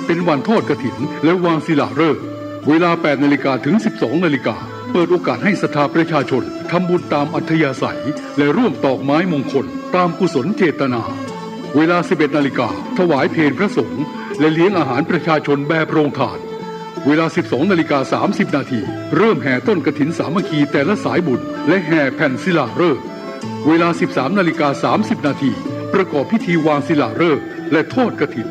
เป็นวันทอดกฐินและวางศิลาฤกษ์เวลา 8 นาฬิกาถึง 12 นาฬิกาเปิดโอกาสให้ศรัทธาประชาชนทำบุญตามอัธยาศัยและร่วมตอกไม้มงคลตามกุศลเจตนาเวลา 11 นาฬิกาถวายเพลพระสงฆ์และเลี้ยงอาหารประชาชนแบบโรงทานเวลา 12 นาฬิกา 30 นาทีเริ่มแห่ต้นกฐินสามัคคีแต่ละสายบุญและแห่แผ่นศิลาฤกษ์เวลา 13 นาฬิกา 30 นาทีประกอบพิธีวางศิลาฤกษ์และทอดกฐิน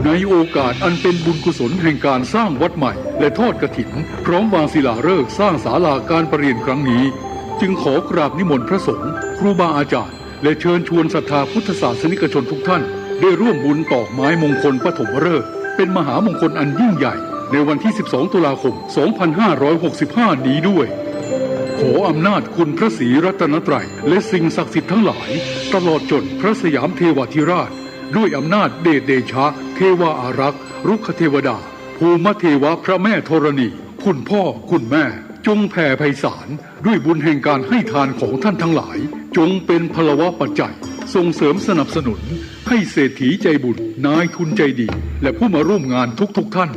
ในโอกาสอันเป็นบุญกุศลแห่งการสร้างวัดใหม่และทอดกฐินพร้อมวางศิลาฤกษ์สร้างศาลาการประเรียนครั้งนี้จึงขอกราบนิมนต์พระสงฆ์ครูบาอาจารย์และเชิญชวนศรัทธาพุทธศาสนิกชนทุกท่านได้ร่วมบุญตอกไม้มงคลปฐมฤกษ์เป็นมหามงคลอันยิ่งใหญ่ในวันที่ 12 ตุลาคม 2565 นี้ด้วยขออำนาจคุณพระศรีรัตนตรัยและสิ่งศักดิ์สิทธิ์ทั้งหลายตลอดจนพระสยามเทวาธิราชด้วยอำนาจเดชเดชะเทวาอารักษ์รุกขเทวดาภูมิเทวะพระแม่ธรณีคุณพ่อคุณแม่จงแผ่ไพศาลด้วยบุญแห่งการให้ทานของท่านทั้งหลายจงเป็นพลวะปัจจัยส่งเสริมสนับสนุนให้เศรษฐีใจบุญนายทุนใจดีและผู้มาร่วมงานทุกท่าน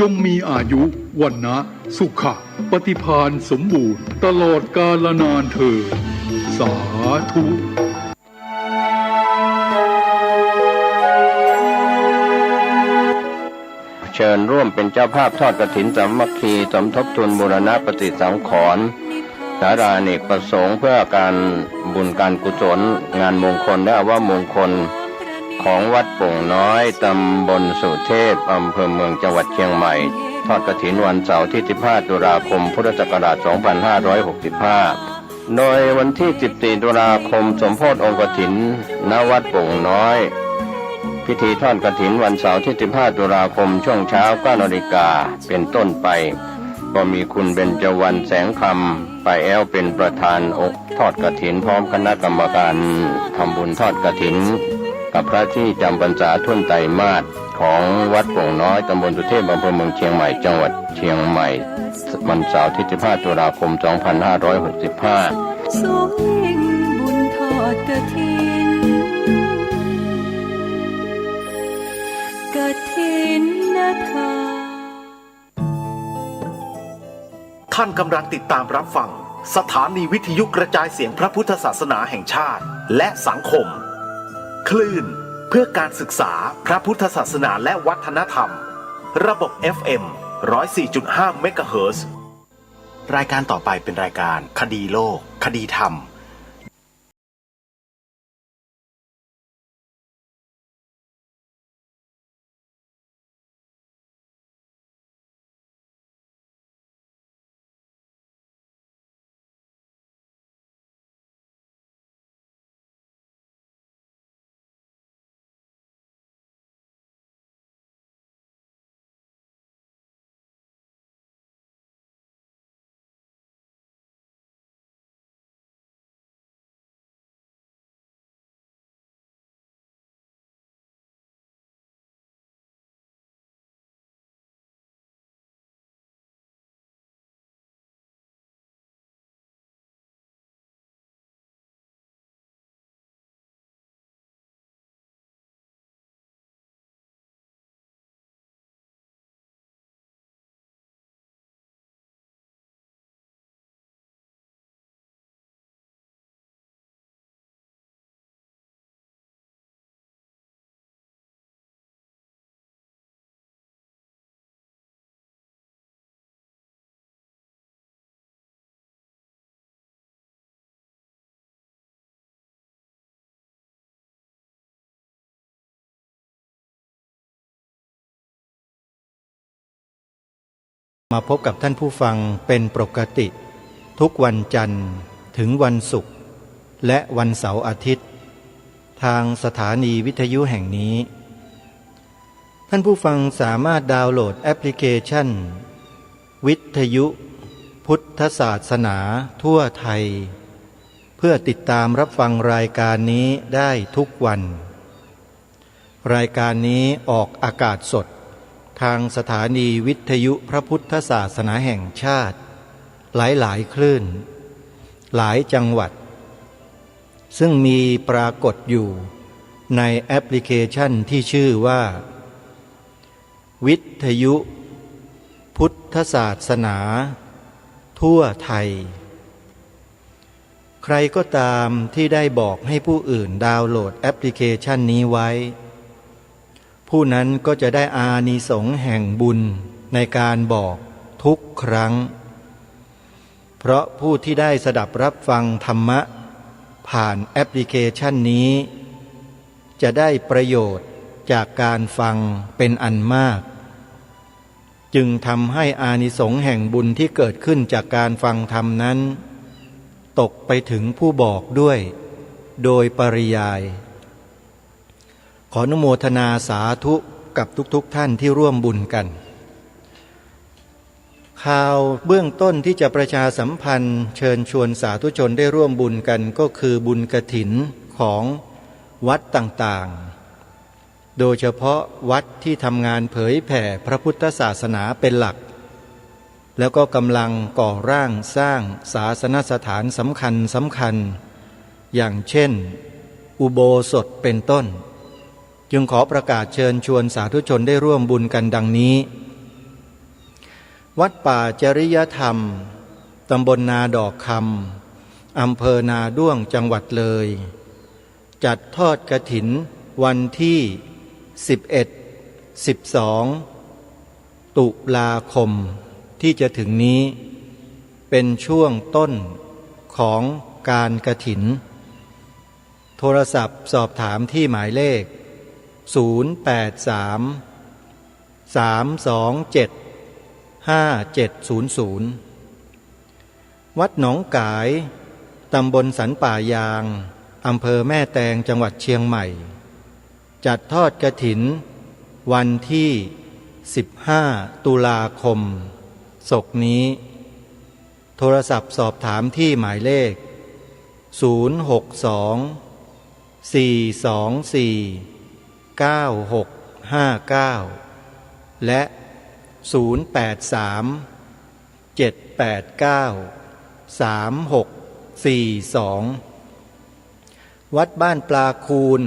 จงมีอายุวันนะสุขะปฏิภาณสมบูรณ์ตลอดกาลนานเถิดสาธุเชิญร่วมเป็นเจ้าภาพทอดกฐินสามัคคีสมทบทุนบูรณะปฏิสังขรณ์ศาลาอเนกประสงค์เพื่อการบุญการกุศลงานมงคลและอวมงคลของวัดโป่งน้อยตำบลสุเทพอำเภอเมืองจังหวัดเชียงใหม่ทอดกฐินวันเสาร์ที่ 15 ตุลาคม พุทธศักราช 2565 โดยวันที่ 14 ตุลาคมสมโภชองค์กฐินณวัดโป่งน้อยพิธีทอดกฐินวันเสาร์ที่ 15 ตุลาคมช่วงเช้า 9 นาฬิกาเป็นต้นไปก็มีคุณเบญจวรรณแสงคำป้าแอ้วเป็นประธานองค์ทอดกฐินพร้อมคณะกรรมการทำบุญทอดกฐินกับพระที่จำพรรษาทุ่นไตรมาสของวัดโป่งน้อยตำบลสุเทพอำเภอเมืองเชียงใหม่จังหวัดเชียงใหม่วันเสาร์ที่ 15 ตุลาคม 2565 สวยิ่งบุญทอดกฐินกฐินนะคะ ท่านกำลังติดตามรับฟังสถานีวิทยุกระจายเสียงพระพุทธศาสนาแห่งชาติและสังคมคลื่นเพื่อการศึกษาพระพุทธศาสนาและวัฒนธรรมระบบ FM 104.5 เมกะเฮิรตซ์ รายการต่อไปเป็นรายการคดีโลกคดีธรรมมาพบกับท่านผู้ฟังเป็นปกติทุกวันจันทร์ถึงวันศุกร์และวันเสาร์อาทิตย์ทางสถานีวิทยุแห่งนี้ท่านผู้ฟังสามารถดาวน์โหลดแอปพลิเคชันวิทยุพุทธศาสนาทั่วไทยเพื่อติดตามรับฟังรายการนี้ได้ทุกวันรายการนี้ออกอากาศสดทางสถานีวิทยุพระพุทธศาสนาแห่งชาติหลายคลื่นหลายจังหวัดซึ่งมีปรากฏอยู่ในแอปพลิเคชันที่ชื่อว่า วิทยุ พุทธศาสนา ทั่วไทยใครก็ตามที่ได้บอกให้ผู้อื่นดาวน์โหลดแอปพลิเคชันนี้ไว้ผู้นั้นก็จะได้อานิสงส์แห่งบุญในการบอกทุกครั้งเพราะผู้ที่ได้สดับรับฟังธรรมะผ่านแอปพลิเคชันนี้จะได้ประโยชน์จากการฟังเป็นอันมากจึงทำให้อานิสงส์แห่งบุญที่เกิดขึ้นจากการฟังธรรมนั้นตกไปถึงผู้บอกด้วยโดยปริยายขออนุโมทนาสาธุกับทุกๆท่านที่ร่วมบุญกันข่าวเบื้องต้นที่จะประชาสัมพันธ์เชิญชวนสาธุชนได้ร่วมบุญกันก็คือบุญกฐินของวัดต่างๆโดยเฉพาะวัดที่ทำงานเผยแผ่พระพุทธศาสนาเป็นหลักแล้วก็กำลังก่อร่างสร้างศาสนสถานสำคัญอย่างเช่นอุโบสถเป็นต้นจึงขอประกาศเชิญชวนสาธุชนได้ร่วมบุญกันดังนี้วัดป่าจริยธรรมตำบลนาดอกคำอำเภอนาด้วงจังหวัดเลยจัดทอดกฐินวันที่11-12 ตุลาคมที่จะถึงนี้เป็นช่วงต้นของการกฐินโทรศัพท์สอบถามที่หมายเลข083-327-5700วัดหนองกายตำบลสันป่ายางอำเภอแม่แตงจังหวัดเชียงใหม่จัดทอดกฐินวันที่15 ตุลาคมศกนี้โทรศัพท์สอบถามที่หมายเลข062-424-9659และ083-789-3642วัดบ้านปลาคูน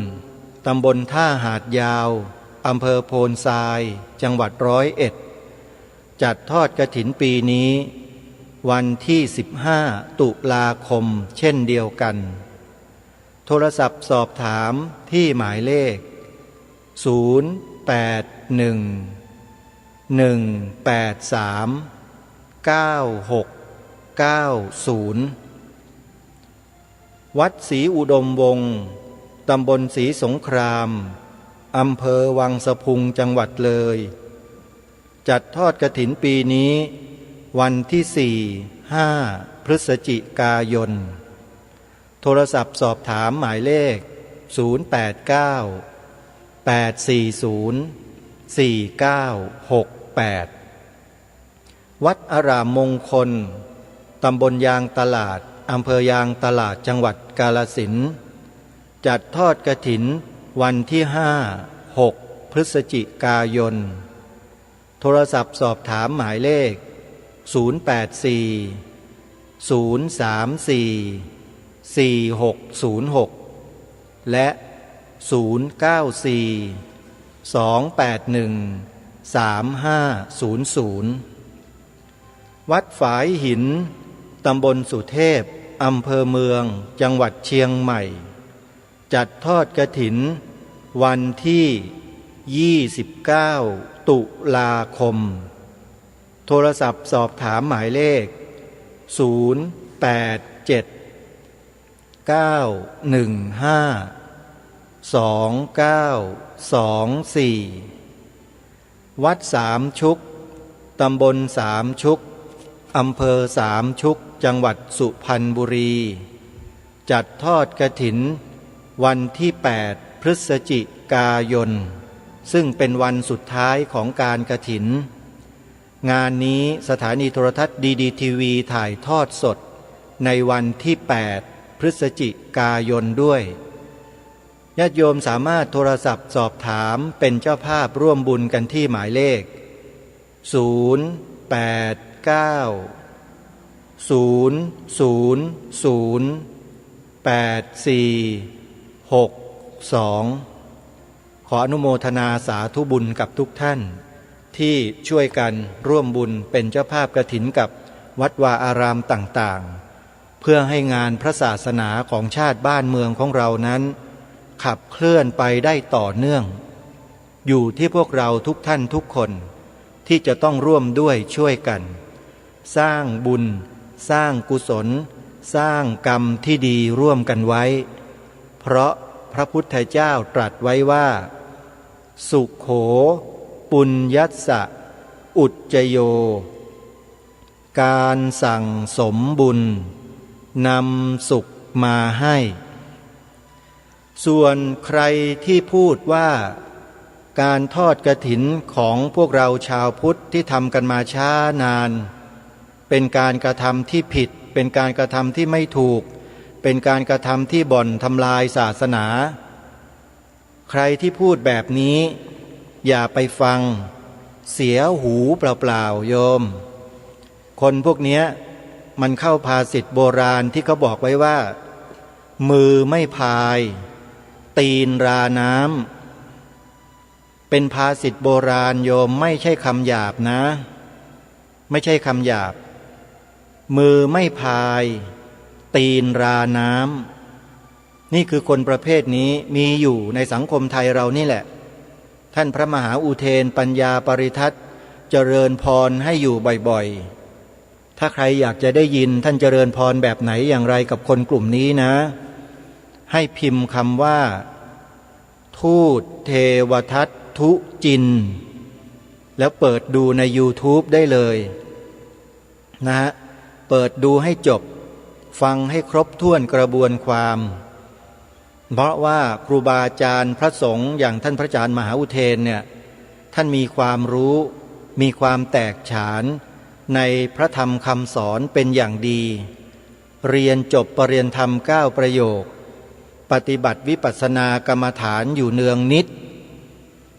ตำบลท่าหาดยาวอำเภอโพนทรายจังหวัด101จัดทอดกฐินปีนี้วันที่15 ตุลาคมเช่นเดียวกันโทรศัพท์สอบถามที่หมายเลข081-183-9690วัดศรีอุดมวงศ์ตำบลศรีสงครามอำเภอวังสะพุงจังหวัดเลยจัดทอดกฐินปีนี้วันที่4-5 พฤศจิกายนโทรศัพท์สอบถามหมายเลข089-840-4968วัดอารามมงคลตำบลยางตลาดอำเภอยางตลาดจังหวัดกาฬสินธุ์จัดทอดกฐินวันที่5-6 พฤศจิกายนโทรศัพท์สอบถามหมายเลข084-034-4606และ094-281-3500วัดฝายหินตำบลสุเทพอำเภอเมืองจังหวัดเชียงใหม่จัดทอดกฐินวันที่29 ตุลาคมโทรศัพท์สอบถามหมายเลข087-915-2924วัดสามชุกตำบลสามชุกอำเภอสามชุกจังหวัดสุพรรณบุรีจัดทอดกฐินวันที่8 พฤศจิกายนซึ่งเป็นวันสุดท้ายของการกฐินงานนี้สถานีโทรทัศน์ดีทีวีถ่ายทอดสดในวันที่8 พฤศจิกายนด้วยญาติโยมสามารถโทรศัพท์สอบถามเป็นเจ้าภาพร่วมบุญกันที่หมายเลข089-000-8462ขออนุโมทนาสาธุบุญกับทุกท่าน ที่ช่วยกันร่วมบุญเป็นเจ้าภาพกฐินกับวัดวาอารามต่างๆเพื่อให้งานพระศาสนาของชาติบ้านเมืองของเรานั้นขับเคลื่อนไปได้ต่อเนื่องอยู่ที่พวกเราทุกท่านทุกคนที่จะต้องร่วมด้วยช่วยกันสร้างบุญสร้างกุศลสร้างกรรมที่ดีร่วมกันไว้เพราะพระพุทธเจ้าตรัสไว้ว่าสุขโขปุญญัสสะอุจจโยการสั่งสมบุญนำสุขมาให้ส่วนใครที่พูดว่าการทอดกฐินของพวกเราชาวพุทธที่ทำกันมาช้านานเป็นการกระทำที่ผิดเป็นการกระทำที่ไม่ถูกเป็นการกระทำที่บ่อนทำลายศาสนาใครที่พูดแบบนี้อย่าไปฟังเสียหูเปล่าๆโยมคนพวกเนี้ยมันเข้าภาษิตโบราณที่เขาบอกไว้ว่ามือไม่พายตีนราน้ำเป็นภาษิตโบราณโยมไม่ใช่คำหยาบนะไม่ใช่คำหยาบมือไม่พายตีนราน้ำนี่คือคนประเภทนี้มีอยู่ในสังคมไทยเรานี่แหละท่านพระมหาอุเทนปัญญาปริทัตเจริญพรให้อยู่บ่อยๆถ้าใครอยากจะได้ยินท่านเจริญพรแบบไหนอย่างไรกับคนกลุ่มนี้นะให้พิมพ์คำว่าทูตเทวทัตทุจินแล้วเปิดดูใน YouTube ได้เลยนะฮะเปิดดูให้จบฟังให้ครบถ้วนกระบวนความเพราะว่าครูบาอาจารย์พระสงฆ์อย่างท่านพระอาจารย์มหาอุเทนเนี่ยท่านมีความรู้มีความแตกฉานในพระธรรมคำสอนเป็นอย่างดีเรียนจบปรริญญาธรรม9ประโยคปฏิบัติวิปัสสนากรรมฐานอยู่เนืองนิด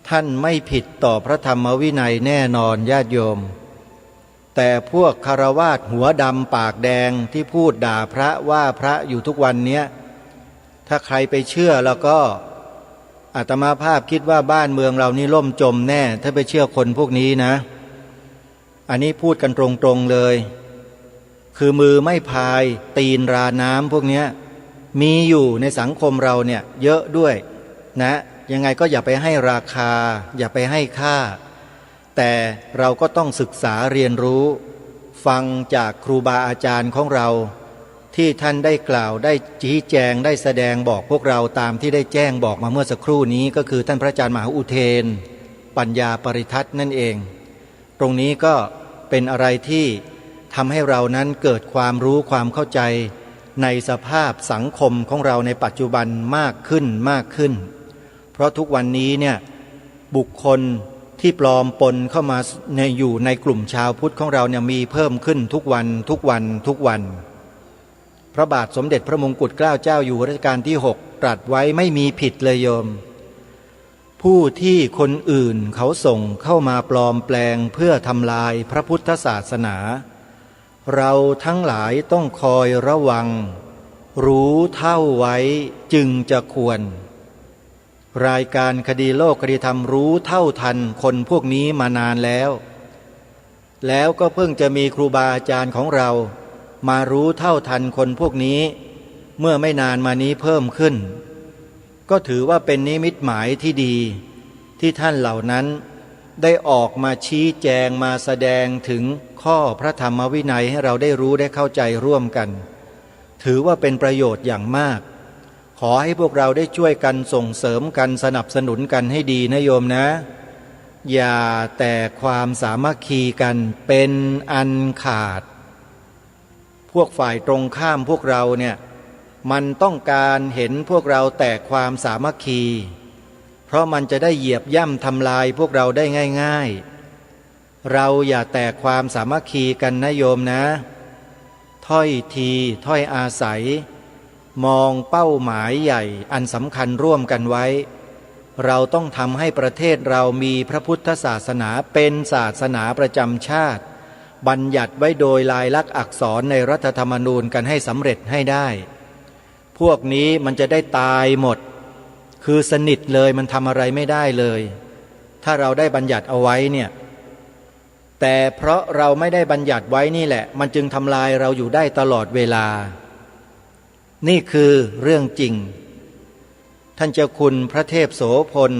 ท่านไม่ผิดต่อพระธรรมวินัยแน่นอนญาติโยมแต่พวกคฤหัสถ์หัวดำปากแดงที่พูดด่าพระว่าพระอยู่ทุกวันเนี้ยถ้าใครไปเชื่อแล้วก็อาตมาภาพคิดว่าบ้านเมืองเรานี่ล่มจมแน่ถ้าไปเชื่อคนพวกนี้นะอันนี้พูดกันตรงๆเลยคือมือไม่พายตีนราน้ำพวกเนี้ยมีอยู่ในสังคมเราเนี่ยเยอะด้วยนะยังไงก็อย่าไปให้ราคาอย่าไปให้ค่าแต่เราก็ต้องศึกษาเรียนรู้ฟังจากครูบาอาจารย์ของเราที่ท่านได้กล่าวได้ชี้แจงได้แสดงบอกพวกเราตามที่ได้แจ้งบอกมาเมื่อสักครู่นี้ก็คือท่านพระอาจารย์มหาอุเทนปัญญาปริทัตนั่นเองตรงนี้ก็เป็นอะไรที่ทำให้เรานั้นเกิดความรู้ความเข้าใจในสภาพสังคมของเราในปัจจุบันมากขึ้นเพราะทุกวันนี้เนี่ยบุคคลที่ปลอมปนเข้ามาอยู่ในกลุ่มชาวพุทธของเราเนี่ยมีเพิ่มขึ้นทุกวันพระบาทสมเด็จพระมงกุฎเกล้าเจ้าอยู่หัวรัชกาลที่6ตรัสไว้ไม่มีผิดเลยโยมผู้ที่คนอื่นเขาส่งเข้ามาปลอมแปลงเพื่อทำลายพระพุทธศาสนาเราทั้งหลายต้องคอยระวังรู้เท่าไว้จึงจะควรรายการคดีโลกคดีธรรมรู้เท่าทันคนพวกนี้มานานแล้วก็เพิ่งจะมีครูบาอาจารย์ของเรามารู้เท่าทันคนพวกนี้เมื่อไม่นานมานี้เพิ่มขึ้นก็ถือว่าเป็นนิมิตหมายที่ดีที่ท่านเหล่านั้นได้ออกมาชี้แจงมาแสดงถึงข้อพระธรรมวินัยให้เราได้รู้ได้เข้าใจร่วมกันถือว่าเป็นประโยชน์อย่างมากขอให้พวกเราได้ช่วยกันส่งเสริมกันสนับสนุนกันให้ดีนะโยมนะอย่าแต่ความสามัคคีกันเป็นอันขาดพวกฝ่ายตรงข้ามพวกเราเนี่ยมันต้องการเห็นพวกเราแตกความสามัคคีเพราะมันจะได้เหยียบย่ำทำลายพวกเราได้ง่ายๆเราอย่าแตกความสามัคคีกันนะโยมนะถ้อยทีถ้อยอาศัยมองเป้าหมายใหญ่อันสำคัญร่วมกันไว้เราต้องทำให้ประเทศเรามีพระพุทธศาสนาเป็นศาสนาประจำชาติบัญญัติไว้โดยลายลักษณ์อักษรในรัฐธรรมนูญกันให้สำเร็จให้ได้พวกนี้มันจะได้ตายหมดคือสนิทเลยมันทำอะไรไม่ได้เลยถ้าเราได้บัญญัติเอาไว้เนี่ย แต่เพราะเราไม่ได้บัญญัติไว้นี่แหละมันจึงทำลายเราอยู่ได้ตลอดเวลานี่คือเรื่องจริงท่านเจ้าคุณพระเทพโสพล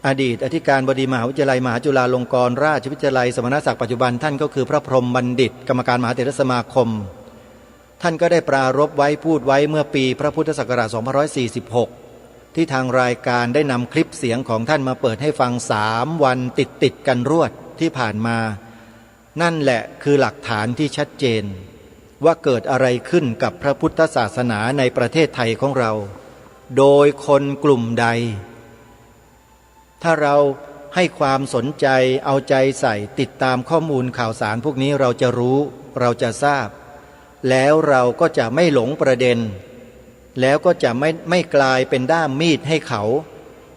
อดีตอธิการบดีมหาวิทยาลัยมหาจุฬาลงกรณราชวิทยาลัยสมณศักดิ์ปัจจุบันท่านก็คือพระพรหมบัณฑิตกรรมการมหาเถรสมาคมท่านก็ได้ปรารภไว้พูดไว้เมื่อปีพระพุทธศักราช 2546 ที่ทางรายการได้นำคลิปเสียงของท่านมาเปิดให้ฟัง3 วันติดกันรวดที่ผ่านมานั่นแหละคือหลักฐานที่ชัดเจนว่าเกิดอะไรขึ้นกับพระพุทธศาสนาในประเทศไทยของเราโดยคนกลุ่มใดถ้าเราให้ความสนใจเอาใจใส่ติดตามข้อมูลข่าวสารพวกนี้เราจะรู้เราจะทราบแล้วเราก็จะไม่หลงประเด็นแล้วก็จะไม่กลายเป็นด้ามมีดให้เขา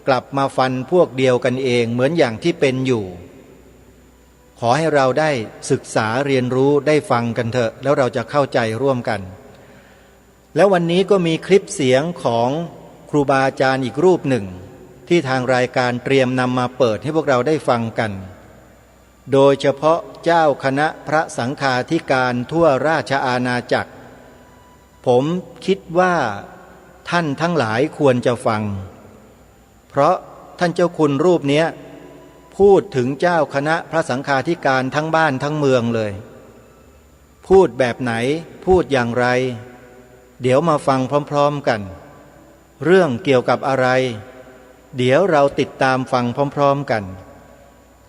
กลับมาฟันพวกเดียวกันเองเหมือนอย่างที่เป็นอยู่ขอให้เราได้ศึกษาเรียนรู้ได้ฟังกันเถอะแล้วเราจะเข้าใจร่วมกันแล้ววันนี้ก็มีคลิปเสียงของครูบาอาจารย์อีกรูปหนึ่งที่ทางรายการเตรียมนำมาเปิดให้พวกเราได้ฟังกันโดยเฉพาะเจ้าคณะพระสังฆาธิการทั่วราชอาณาจักรผมคิดว่าท่านทั้งหลายควรจะฟังเพราะท่านเจ้าคุณรูปเนี้ยพูดถึงเจ้าคณะพระสังฆาธิการทั้งบ้านทั้งเมืองเลยพูดแบบไหนพูดอย่างไรเดี๋ยวมาฟังพร้อมๆกันเรื่องเกี่ยวกับอะไรเดี๋ยวเราติดตามฟังพร้อมๆกัน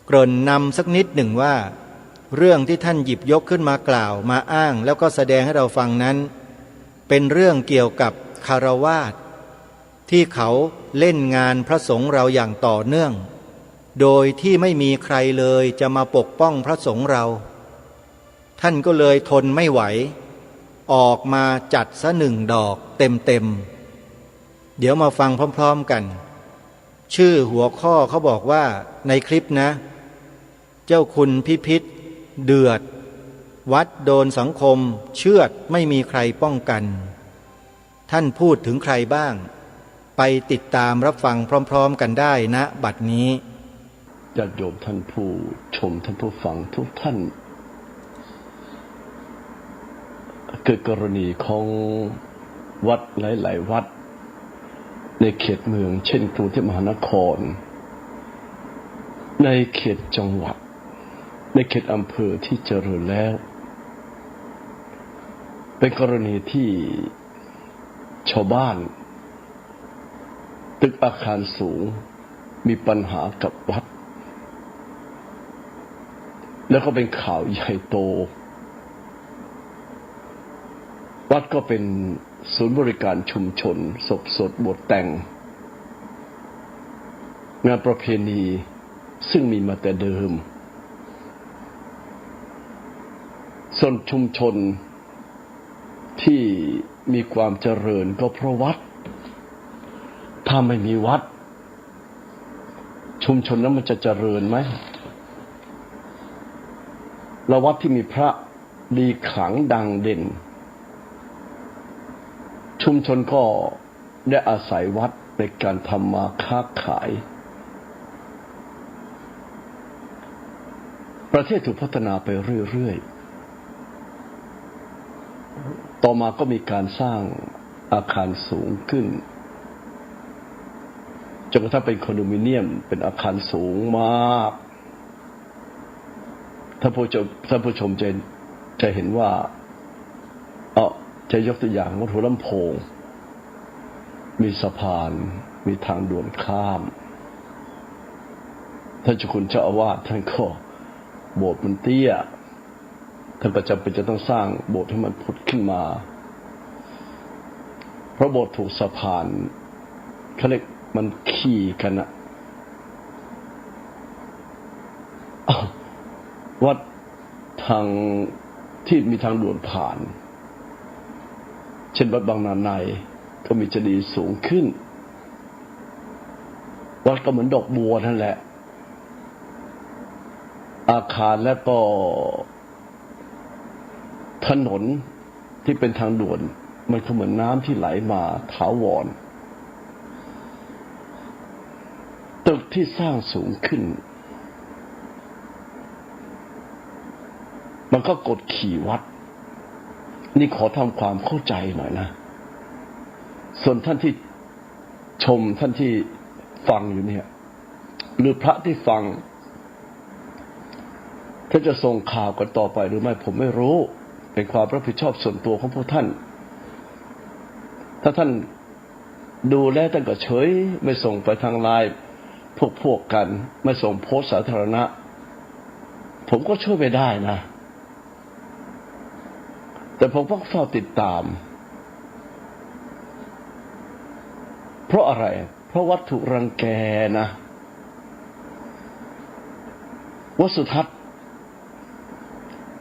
เกริ่นนำสักนิดหนึ่งว่าเรื่องที่ท่านหยิบยกขึ้นมากล่าวมาอ้างแล้วก็แสดงให้เราฟังนั้นเป็นเรื่องเกี่ยวกับคฤหัสถ์ที่เขาเล่นงานพระสงฆ์เราอย่างต่อเนื่องโดยที่ไม่มีใครเลยจะมาปกป้องพระสงฆ์เราท่านก็เลยทนไม่ไหวออกมาจัดซะ1 ดอกเต็มเดี๋ยวมาฟังพร้อมๆกันชื่อหัวข้อเขาบอกว่าในคลิปนะเจ้าคุณพิพิธเดือดวัดโดนสังคมเชือดไม่มีใครป้องกันท่านพูดถึงใครบ้างไปติดตามรับฟังพร้อมๆกันได้ณบัดนี้ญาติโยมท่านผู้ชมท่านผู้ฟังทุกท่านเกิดกรณีของวัดหลายๆวัดในเขตเมืองเช่นกรุงเทพมหานครในเขตจังหวัดในเขตอำเภอที่เจริญแล้วเป็นกรณีที่ชาวบ้านตึกอาคารสูงมีปัญหากับวัดแล้วก็เป็นข่าวใหญ่โตวัดก็เป็นศูนย์บริการชุมชนศพสดบทแต่งงานประเพณีซึ่งมีมาแต่เดิมส่วนชุมชนที่มีความเจริญก็เพราะวัดถ้าไม่มีวัดชุมชนนั้นมันจะเจริญไหมแล้ววัดที่มีพระดีขลังดังเด่นชุมชนก็ได้อาศัยวัดในการทำมาค้าขายประเทศถูกพัฒนาไปเรื่อยๆต่อมาก็มีการสร้างอาคารสูงขึ้นจนกระทั่งเป็นคอนโดมิเนียมเป็นอาคารสูงมากท่านผู้ชมจะเห็นว่าจะยกตัวอย่างวัดหัวลำโพงมีสะพานมีทางด่วนข้ามท่านเจ้าคุณเจ้าอาวาสท่านก็โบสถ์มันเตี้ยท่านประจำเป็นจะต้องสร้างโบสถ์ให้มันพุทธขึ้นมาเพราะโบสถ์ถูกสะพานเขาเรียกมันขี่กันอะวัดทางที่มีทางด่วนผ่านเช่นวัดบางนาในก็มีเจดีย์สูงขึ้นวัดก็เหมือนดอกบัวนั่นแหละอาคารและก็ถนนที่เป็นทางด่วนมันก็เหมือนน้ำที่ไหลมาถาวรตึกที่สร้างสูงขึ้น มันก็กดขี่วัดนี่ขอทำความเข้าใจหน่อยนะส่วนท่านที่ชมท่านที่ฟังอยู่เนี่ยหรือพระที่ฟังท่านจะส่งข่าวกันต่อไปหรือไม่ผมไม่รู้เป็นความรับผิดชอบส่วนตัวของพวกท่านถ้าท่านดูแลท่านก็เฉยไม่ส่งไปทางไลน์พวกกันไม่ส่งโพสต์สาธารณะผมก็ช่วยไม่ได้นะแต่ผมก็เฝ้าติดตามเพราะอะไรเพราะวัตถุรังแกนะวัดสุทัศน์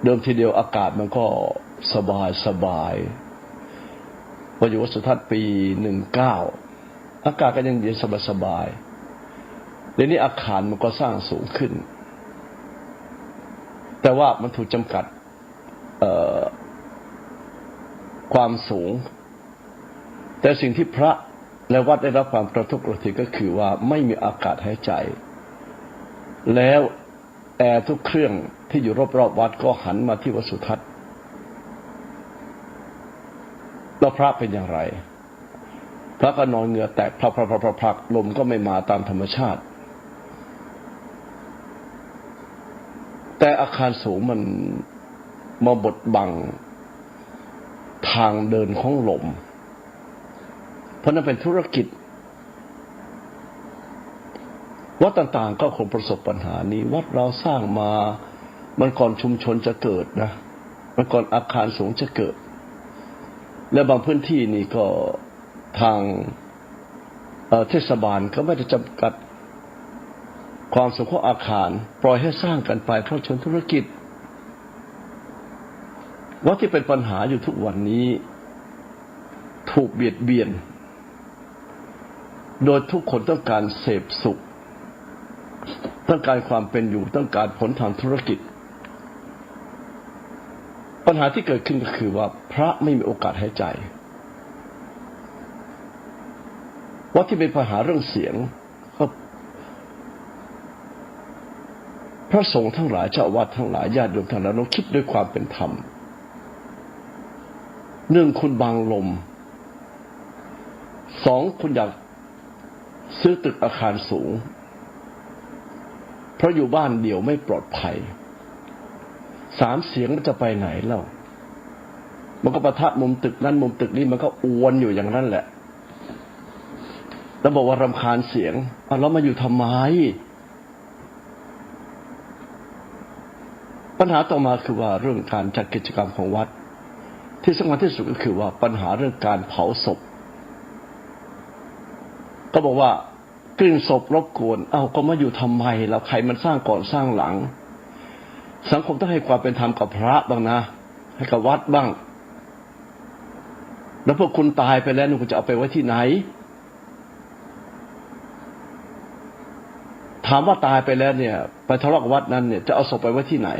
เดิมทีเดียวอากาศมันก็สบายพออยู่วัดสุทัศน์ปี19อากาศก็ยังเย็นสบายเดี๋ยวนี้อาคารมันก็สร้างสูงขึ้นแต่ว่ามันถูกจำกัดความสูงแต่สิ่งที่พระและวัดได้รับความกระทบกระเทือนก็คือว่าไม่มีอากาศหายใจแล้วแอร์ทุกเครื่องที่อยู่รอบๆวัดก็หันมาที่วัดสุทัศน์แล้วพระเป็นอย่างไรพระก็นอนเหงื่อแตกพลักลมก็ไม่มาตามธรรมชาติแต่อาคารสูงมันมาบดบังทางเดินของลมเพราะนั้นเป็นธุรกิจวัดต่างๆก็คงประสบปัญหานี้วัดเราสร้างมามันก่อนชุมชนจะเกิดนะมันก่อนอาคารสูงจะเกิดและบางพื้นที่นี่ก็ทางเทศบาลก็ไม่ได้จำกัดความสูงของอาคารปล่อยให้สร้างกันไปเพราะเชิงธุรกิจวัดที่เป็นปัญหาอยู่ทุกวันนี้ถูกเบียดเบียนโดยทุกคนต้องการเสพสุขต้องการความเป็นอยู่ต้องการผลทางธุรกิจปัญหาที่เกิดขึ้นก็คือว่าพระไม่มีโอกาสหายใจวัดที่เป็นปัญหาเรื่องเสียงก็พระสงฆ์ทั้งหลายเจ้าอาวาสทั้งหลายญาติโยมทั้งหลายต้องคิดด้วยความเป็นธรรมหนึ่งคุณบังลมสองคุณอยากซื้อตึกอาคารสูงเพราะอยู่บ้านเดี่ยวไม่ปลอดภัยสามเสียงมันจะไปไหนแล้วมันก็ปะทะมุมตึกนั้นมุมตึกนี้มันก็อวนอยู่อย่างนั้นแหละแล้วบอกว่ารำคาญเสียงแล้วมาอยู่ทำไมปัญหาต่อมาคือว่าเรื่องการจัดกิจกรรมของวัดที่สำคัญที่สุดก็คือว่าปัญหาเรื่องการเผาศพก็บอกว่ากลิ่นศพรบกวนก็มาอยู่ทำไมแล้วใครมันสร้างก่อนสร้างหลังสังคมต้องให้ความเป็นธรรมกับพระบ้างนะให้กับวัดบ้างแล้วพวกคุณตายไปแล้วคุณจะเอาไปไว้ที่ไหนถามว่าตายไปแล้วเนี่ยไปทะเลาะกับวัดนั้นเนี่ยจะเอาศพไปไว้ที่ไหน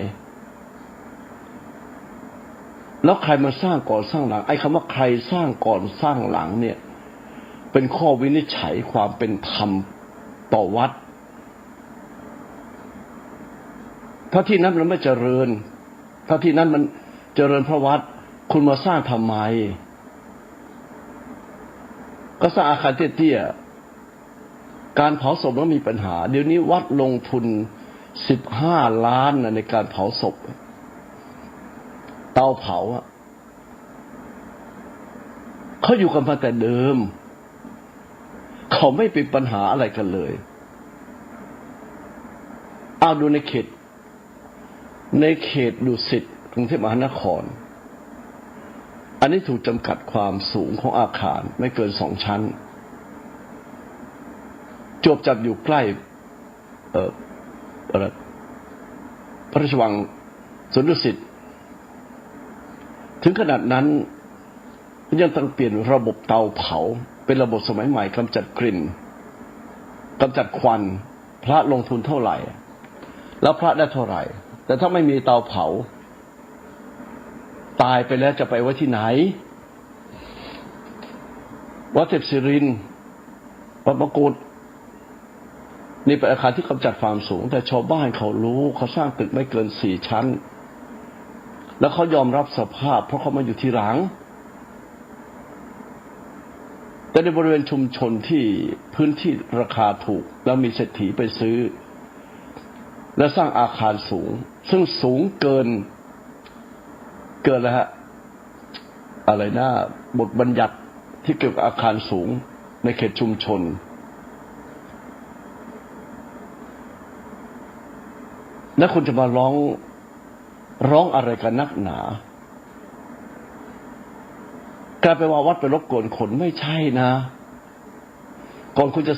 แล้วใครมาสร้างก่อนสร้างหลังไอ้คำว่าใครสร้างก่อนสร้างหลังเนี่ยเป็นข้อวินิจฉัยความเป็นธรรมต่อวัดถ้าที่นั้นมันไม่เจริญถ้าที่นั้นมันเจริญเพราะวัดคุณมาสร้างทำไมก็สร้างอาคารเตี้ยๆการเผาศพมันมีปัญหาเดี๋ยวนี้วัดลงทุน15 ล้านในการเผาศพเตาเผาเขาอยู่กันมาแต่เดิมเขาไม่เป็นปัญหาอะไรกันเลยเอาดูในเขตดุสิตกรุงเทพมหานครอันนี้ถูกจำกัดความสูงของอาคารไม่เกิน2 ชั้นจบจับอยู่ใกล้พระราชวังสวนดุสิตถึงขนาดนั้นยังต้องเปลี่ยนระบบเตาเผาเป็นระบบสมัยใหม่กำจัดกลิ่นกำจัดควันพระลงทุนเท่าไหร่แล้วพระได้เท่าไหร่แต่ถ้าไม่มีเตาเผาตายไปแล้วจะไปไว้ที่ไหนวัดเทพศิรินทร์วัดมกุฏนี่เป็นอาคารที่กำจัดความสูงแต่ชาวบ้านเขารู้เขาสร้างตึกไม่เกิน4 ชั้น แล้วเขายอมรับสภาพเพราะเขามาอยู่ทีหลังแต่ในบริเวณชุมชนที่พื้นที่ราคาถูกแล้วมีเศรษฐีไปซื้อและสร้างอาคารสูงซึ่งสูงเกินแล้วฮะอะไรนะบทบัญญัติที่เกี่ยวกับอาคารสูงในเขตชุมชนแล้วคุณจะมาร้องอะไรกันนักหนากลายเป็นว่าวัดไปรบกวนคนไม่ใช่นะก่อนคุณจะ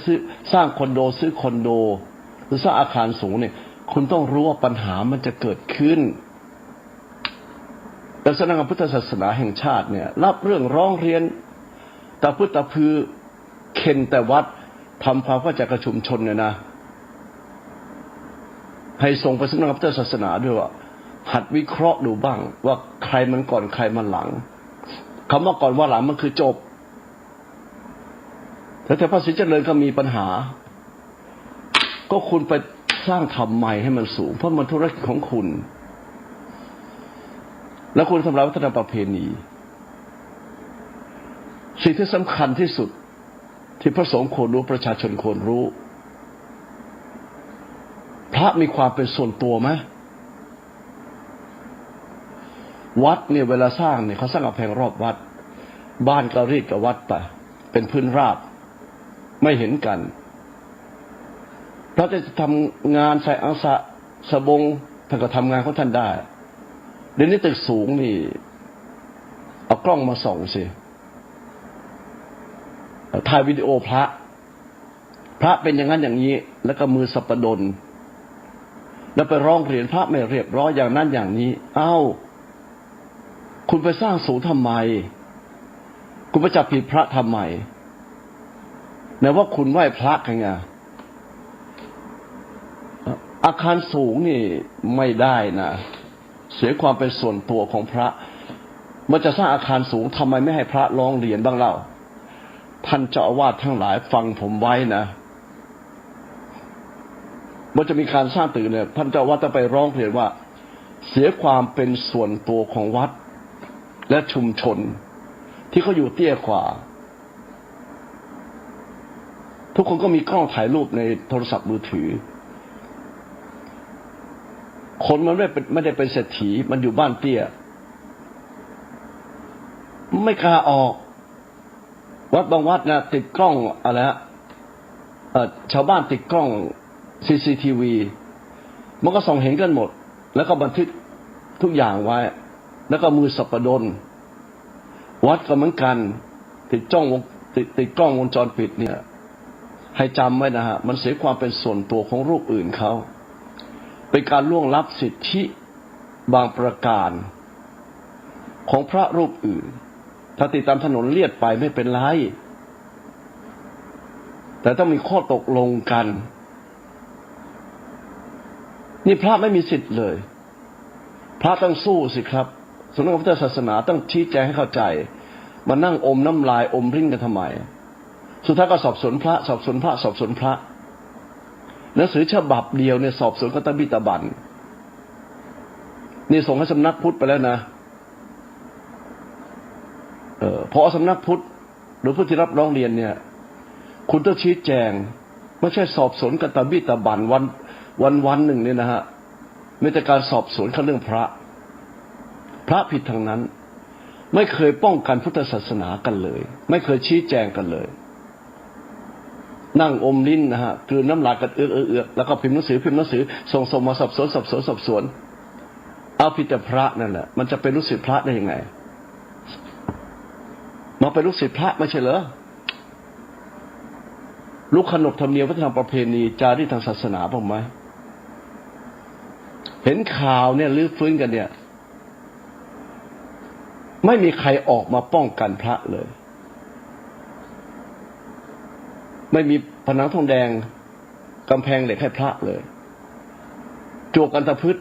สร้างคอนโดซื้อคอนโดหรือสร้างอาคารสูงเนี่ยคุณต้องรู้ว่าปัญหามันจะเกิดขึ้นแต่สำนักงานพุทธศาสนาแห่งชาติเนี่ยรับเรื่องร้องเรียนตะพื้นตะพือเข็นแต่วัดทำความเข้าใจกับชุมชนเนี่ยนะให้ส่งไปสำนักงานพุทธศาสนาด้วยว่าหัดวิเคราะห์ดูบ้างว่าใครมันก่อนใครมันหลังคำว่าก่อนว่าหลังมันคือจบแต่พระศรีเจริญก็มีปัญหาก็คุณไปสร้างทำใหม่ให้มันสูงเพราะมันธุรกิจของคุณแล้วคุณทำลายวัฒนธรรมประเพณีสิ่งที่สำคัญที่สุดที่พระสงฆ์ควรรู้ประชาชนควรรู้พระมีความเป็นส่วนตัวไหมวัดเนี่ยเวลาสร้างเนี่ยเขาสร้างกำแพงรอบวัดบ้านก็รีดกับวัดไปเป็นพื้นราบไม่เห็นกันเราจะทำงานใส่อังสะสบงท่านก็ทำงานของท่านได้เดี๋ยวนี้ตึกสูงนี่เอากล้องมาส่องสิถ่ายวิดีโอพระเป็นอย่างนั้นอย่างนี้แล้วก็มือสัปดนแล้วไปร้องเรียนพระไม่เรียบร้อยอย่างนั้นอย่างนี้เอ้าคุณไปสร้างสูงทำไมคุณไปจับผิดพระทำไมไหนว่าคุณไหว้พระกันไงอาคารสูงนี่ไม่ได้นะเสียความเป็นส่วนตัวของพระมันจะสร้างอาคารสูงทำไมไม่ให้พระร้องเรียนบ้างเล่าท่านเจ้าอาวาสทั้งหลายฟังผมไว้นะมันจะมีการสร้างตึกเนี่ยท่านเจ้าอาวาสต้องไปร้องเรียนว่าเสียความเป็นส่วนตัวของวัดและชุมชนที่เขาอยู่เตี้ยกว่าทุกคนก็มีกล้องถ่ายรูปในโทรศัพท์มือถือคนมันไม่ได้เป็นเศรษฐีมันอยู่บ้านเตี้ยไม่กล้าออกวัดบางวัดนะติดกล้องอะไรฮะชาวบ้านติดกล้อง CCTV มันก็ส่องเห็นกันหมดแล้วก็บันทึกทุกอย่างไว้แล้วก็มือสัปดนวัดก็เหมือนกันติดกล้องวงจรปิดเนี่ยให้จำไว้นะฮะมันเสียความเป็นส่วนตัวของรูปอื่นเขาเป็นการล่วงล้ำสิทธิบางประการของพระรูปอื่นถ้าติดตามถนนเลียดไปไม่เป็นไรแต่ต้องมีข้อตกลงกันนี่พระไม่มีสิทธิ์เลยพระต้องสู้สิครับสำนักพุทธศาสนาต้องชี้แจงให้เข้าใจมานั่งอมน้ำลายอมริ้นกันทำไมสุดท้ายก็สอบสวนพระหนังสือฉบับเดียวเนี่ยสอบสวนก็ตะบิตะบันนี่ส่งให้สำนักพุทธไปแล้วนะพอสำนักพุทธหรือผู้ที่รับร้องเรียนเนี่ยคุณต้องชี้แจงไม่ใช่สอบสวนกันตะบิตะบันวันหนึ่งเนี่ยนะฮะไม่แต่การสอบสวนเรื่องพระผิดทางนั้นไม่เคยป้องกันพุทธศาสนากันเลยไม่เคยชี้แจงกันเลยนั่งอมลิ้นนะฮะกลืนน้ำลายกันเอื้อแล้วก็พิมพ์หนังสือส่งมาสอบสวนเอาผิดแต่พระนั่นแหละมันจะเป็นลูกศิษย์พระได้ยังไงมาเป็นลูกศิษย์พระไม่ใช่เหรอลูกขนบธรรมเนียมวัฒนธรรมประเพณีจารีตทางศาสนาบ้างไหมเห็นข่าวเนี่ยลื้อฟื้นกันเนี่ยไม่มีใครออกมาป้องกันพระเลยไม่มีผนังทองแดงกำแพงเหล็กให้พระเลยจวกกันตะพืช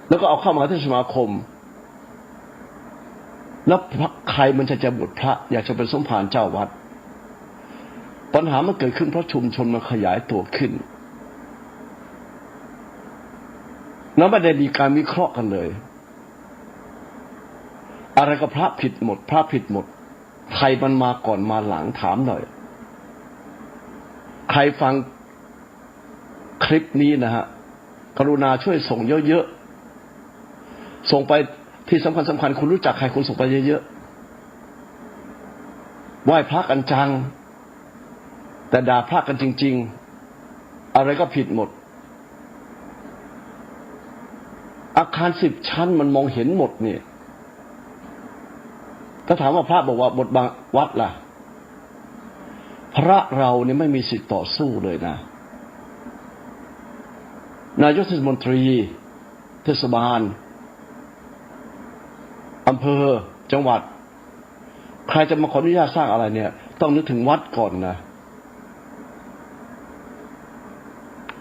แล้วก็เอาเข้ามาที่สมาคมแล้วใครมันจะบวชพระอยากจะเป็นสมภารเจ้าวัดปัญหามันเกิดขึ้นเพราะชุมชนมันขยายตัวขึ้น แล้วไม่ได้มีการวิเคราะห์กันเลยอะไรก็พระผิดหมดพระผิดหมดใครมันมาก่อนมาหลังถามหน่อยใครฟังคลิปนี้นะฮะกรุณาช่วยส่งเยอะๆส่งไปที่สำคัญคุณรู้จักใครคุณส่งไปเยอะๆไหว้พระกันจังแต่ด่าพระกันจริงๆอะไรก็ผิดหมดอาคาร10 ชั้นมันมองเห็นหมดเนี่ยถ้าถามว่าพระบอกว่าบทบังวัดล่ะพระเราเนี่ยไม่มีสิทธิ์ต่อสู้เลยนะนายกเทศมนตรีเทศบาลอำเภอจังหวัดใครจะมาขออนุญาตสร้างอะไรเนี่ยต้องนึกถึงวัดก่อนนะ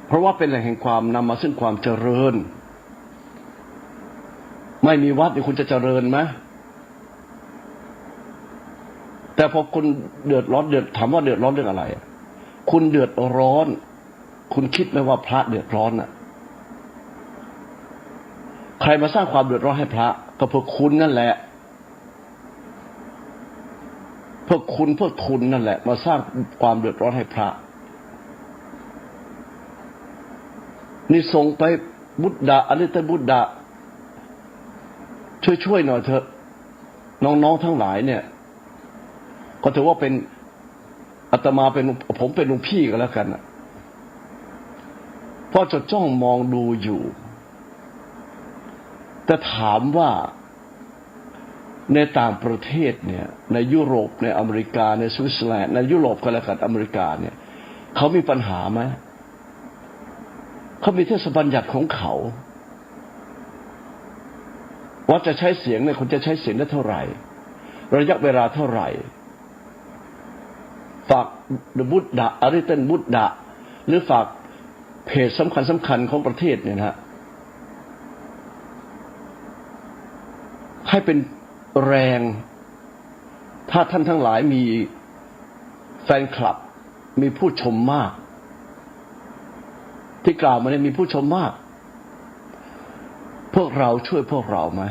เพราะว่าเป็นแหล่งแห่งความนำมาซึ่งความเจริญไม่มีวัดเนี่ยคุณจะเจริญไหมแต่พอคุณเดือดร้อนถามว่าเดือดร้อนเรื่องอะไรคุณเดือดร้อนคุณคิดไหมว่าพระเดือดร้อนน่ะใครมาสร้างความเดือดร้อนให้พระก็พวกคุณนั่นแหละพวกคุณนั่นแหละมาสร้างความเดือดร้อนให้พระนี่ส่งไปบุตดาอริยบุตดาช่วยหน่อยเถอะน้องๆทั้งหลายเนี่ยก็ถือว่าเป็นอาตมาเป็นผมเป็นลุงพี่ก็แล้วกันนะเพราะจะจ้องมองดูอยู่แต่ถามว่าในต่างประเทศเนี่ยในยุโรปในอเมริกาในสวิตเซอร์แลนด์ในยุโรปก็แล้วกันอเมริกาเนี่ยเขามีปัญหาไหมเขามีเทศบัญญัติของเขาว่าจะใช้เสียงเนี่ยคุณจะใช้เสียงได้เท่าไหร่ระยะเวลาเท่าไหร่ฝากบุตดาอริยบุตดาหรือฝากเพจสำคัญของประเทศเนี่ยนะให้เป็นแรงถ้าท่านทั้งหลายมีแฟนคลับมีผู้ชมมากที่กล่าวมาเนี่ยมีผู้ชมมากพวกเราช่วยพวกเราไหม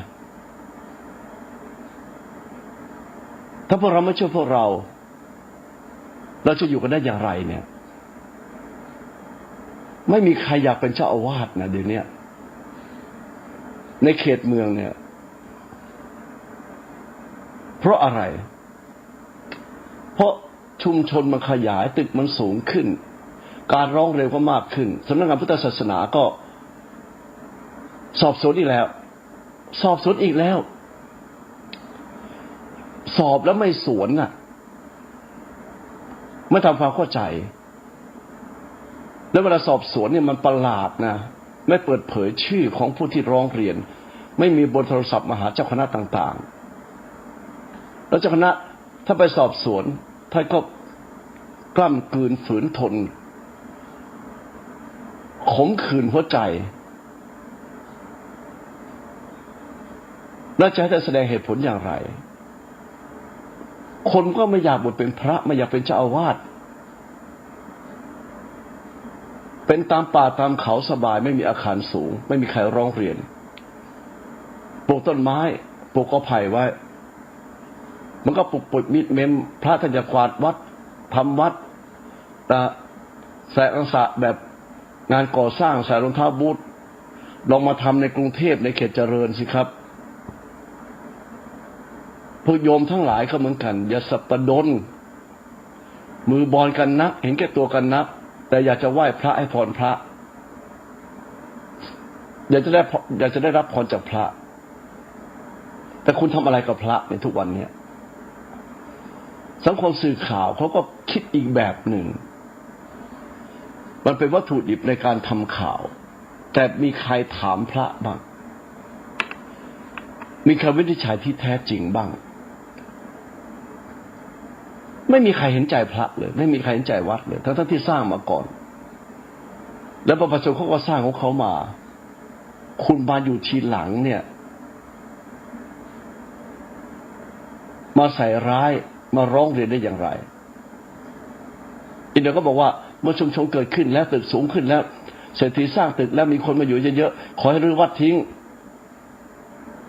ถ้าพวกเราไม่ช่วยพวกเราจะอยู่กันได้อย่างไรเนี่ยไม่มีใครอยากเป็นเจ้าอาวาสนะเดี๋ยวนี้ในเขตเมืองเนี่ยเพราะอะไรเพราะชุมชนมันขยายตึกมันสูงขึ้นการร้องเรียนก็มากขึ้นสำนักงานพุทธศาสนาก็สอบสวนอีกแล้วสอบแล้วไม่สวนน่ะไม่ทำความเข้าใจแล้วเวลาสอบสวนเนี่ยมันประหลาดนะไม่เปิดเผยชื่อของผู้ที่ร้องเรียนไม่มีบนโทรศัพท์มาหาเจ้าคณะต่างๆแล้วเจ้าคณะถ้าไปสอบสวนท่านก็กล้ำกลืนฝืนทนขมขื่นหัวใจแล้วจะให้ท่านแสดงเหตุผลอย่างไรคนก็ไม่อยากบวชเป็นพระไม่อยากเป็นเจ้าอาวาสเป็นตามป่าตามเขาสบายไม่มีอาคารสูงไม่มีใครร้องเรียนปลูกต้นไม้ปลูกกอไผ่ไว้มันก็ปลูกปุ๋ยมิดเมมพระท่านจะกวาดวัดทำวัดแสกอังสะแบบงานก่อสร้างใส่รองเท้าบูทลองมาทำในกรุงเทพในเขตเจริญสิครับพวกโยมทั้งหลายก็เหมือนกันอย่าสับปะดนมือบอลกันนักเห็นแก่ตัวกันนักแต่อยากจะไหว้พระให้พรพระอยากจะได้รับพรจากพระแต่คุณทำอะไรกับพระในทุกวันนี้สังคมสื่อข่าวเขาก็คิดอีกแบบหนึ่งมันเป็นวัตถุดิบในการทำข่าวแต่มีใครถามพระบ้างมีคำวินิจฉัยที่แท้จริงบ้างไม่มีใครเห็นใจพระเลยไม่มีใครเห็นใจวัดเลยทั้งที่สร้างมาก่อนแล้วประชาชนเขาก็สร้างของเขามาคุณมาอยู่ทีหลังเนี่ยมาใส่ร้ายมาร้องเรียนได้อย่างไรอีกเดี๋ยวก็บอกว่าเมื่อชุมชนเกิดขึ้นแล้วตึกสูงขึ้นแล้ว เศรษฐีสร้างตึกแล้วมีคนมาอยู่เยอะๆขอให้รื้อวัดทิ้ง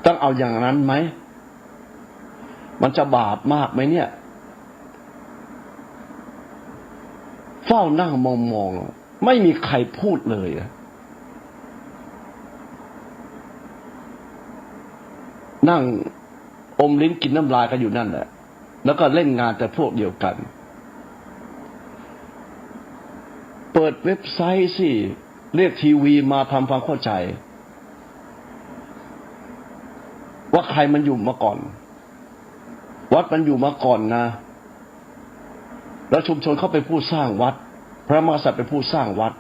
ต้องเอาอย่างนั้นไหมมันจะบาปมากไหมเนี่ยเฝ้านั่งมองไม่มีใครพูดเลยนั่งอมลิ้นกินน้ำลายกันอยู่นั่นแหละแล้วก็เล่นงานแต่พวกเดียวกันเปิดเว็บไซต์สิเรียกทีวีมาทำความเข้าใจว่าใครมันอยู่มาก่อนวัดมันอยู่มาก่อนนะแล้วชุมชนเขาเป็นผู้สร้างวัดพระมหากษัตริย์เป็นผู้สร้างวัด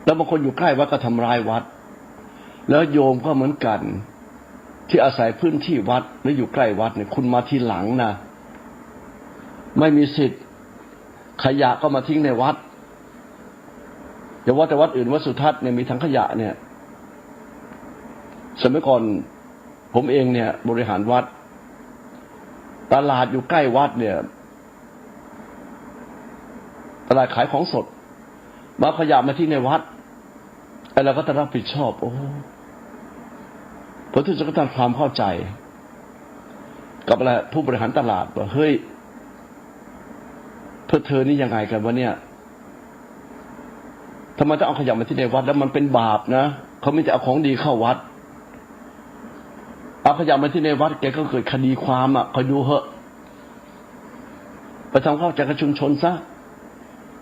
แล้วบางคนอยู่ใกล้วัดก็ทำลายวัดแล้วโยมก็เหมือนกันที่อาศัยพื้นที่วัดและอยู่ใกล้วัดเนี่ยคุณมาทีหลังนะไม่มีสิทธิ์ขยะก็มาทิ้งในวัดอย่าว่าแต่วัดอื่นวัดสุทัศน์เนี่ยมีถังขยะเนี่ยสมัยก่อนผมเองเนี่ยบริหารวัดตลาดอยู่ใกล้วัดเนี่ยตลาดขายของสดมาขยะมาที่ในวัดไอ้เราก็ต้องรับผิดชอบโอ้ผมถึงจะทำความเข้าใจกับอะไรผู้บริหารตลาดว่าเฮ้ยเพื่อเธอนี่ยังไงกันวะเนี่ยทำไมต้องเอาขยะมาที่ในวัดแล้วมันเป็นบาปนะเขาไม่จะเอาของดีเข้าวัดเอาขยะมาที่ในวัดแกก็เกิดคดีความอ่ะคอยดูเหอะไปทำเข้าใจกับชุมชนซะ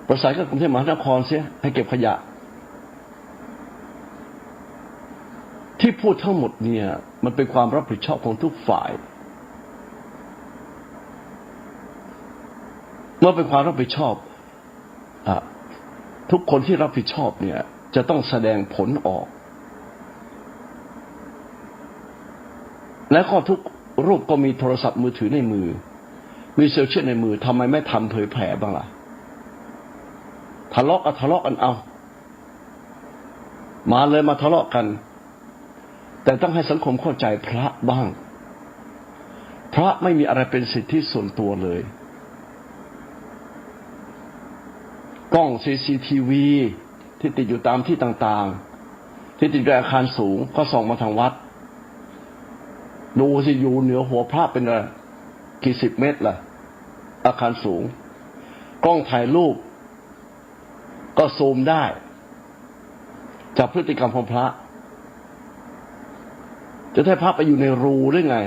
ประสานกับกรุงเทพมหานครเสียให้เก็บขยะที่พูดทั้งหมดเนี่ยมันเป็นความรับผิดชอบของทุกฝ่ายเมื่อเป็นความรับผิดชอบทุกคนที่รับผิดชอบเนี่ยจะต้องแสดงผลออกและก็ทุกรูปก็มีโทรศัพท์มือถือในมือมีโซเชียลในมือทำไมไม่ทำเผยแผ่บ้างล่ะทะเลาะกันเอามาเลยมาทะเลาะกันแต่ต้องให้สังคมเข้าใจพระบ้างพระไม่มีอะไรเป็นสิทธิส่วนตัวเลยกล้อง CCTV ที่ติดอยู่ตามที่ต่างๆที่ติดในอาคารสูงก็ส่องมาทางวัดดูสิอยู่เหนือหัวพระเป็นอะไรกี่สิบเมตรล่ะอาคารสูงกล้องถ่ายรูปก็ซูมได้จับพฤติกรรมของพระจะให้พระไปอยู่ในรูได้ไง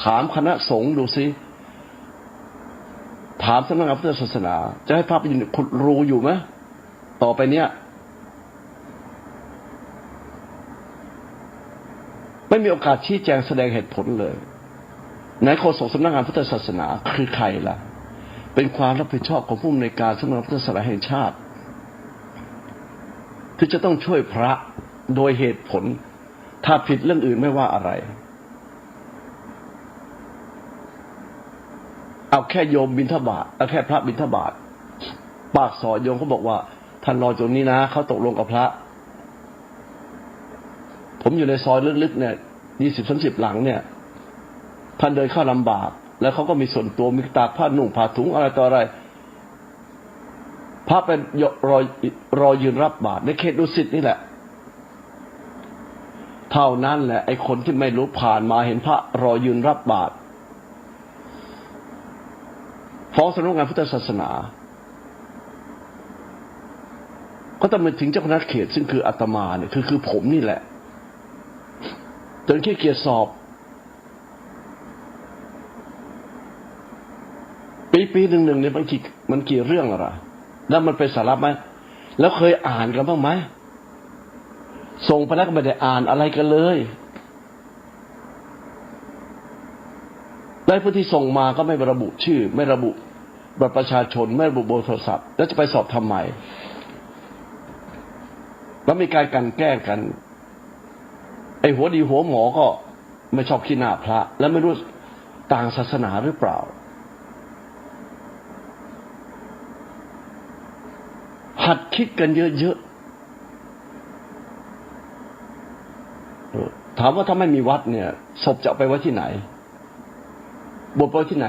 ถามคณะสงฆ์ดูสิถามสำนักงานพุทธศาสนาจะให้พระไปอยู่ในขุดรูอยู่ไหมต่อไปเนี้ยไม่มีโอกาสชี้แจงแสดงเหตุผลเลยไหนโฆษกสำนักงานพุทธศาสนาคือใครล่ะเป็นความรับผิดชอบของผู้อำนวยการสำนักงานพุทธศาสนาแห่งชาติที่จะต้องช่วยพระโดยเหตุผลถ้าผิดเรื่องอื่นไม่ว่าอะไรเอาแค่โยมบิณฑบาตเอาแค่พระบิณฑบาตปากซอยโยมเขาบอกว่าท่านรอตรงนี้นะเขาตกลงกับพระผมอยู่ในซอยลึกๆเนี่ย20-30หลังเนี่ยท่านเดินเข้าลำบากแล้วเขาก็มีส่วนตัวมีตากผ้านุ่งผ้าถุงอะไรต่ออะไรพระเป็นรอยืนรับบาตรในเขตดุสิตนี่แหละเท่านั้นแหละไอ้คนที่ไม่รู้ผ่านมาเห็นพระรอยืนรับบาตรฟ้องสำนักงานพุทธศาสนาก็ต้องไปถึงเจ้าคณะเขตซึ่งคืออาตมาเนี่ยคือผมนี่แหละจนขี้เกียจสอบปีหนึ่งเนี่ยมันกี่เรื่องอะไรแล้วมันเป็นสาระไหมแล้วเคยอ่านกันบ้างไหมส่งไปแล้วก็ไม่ได้อ่านอะไรกันเลยได้ผู้ที่ส่งมาก็ไม่ระบุชื่อไม่ระบุบัตรประชาชนไม่ระบุเบอร์โทรศัพท์แล้วจะไปสอบทำไมแล้วมีการกลั่นแกล้งกันไอ้หัวดีหัวหมอก็ไม่ชอบขี้หน้าพระแล้วไม่รู้ต่างศาสนาหรือเปล่าหัดคิดกันเยอะๆถามว่าถ้าไม่มีวัดเนี่ยศพจะเอาไปไว้ที่ไหนบวชไปที่ไหน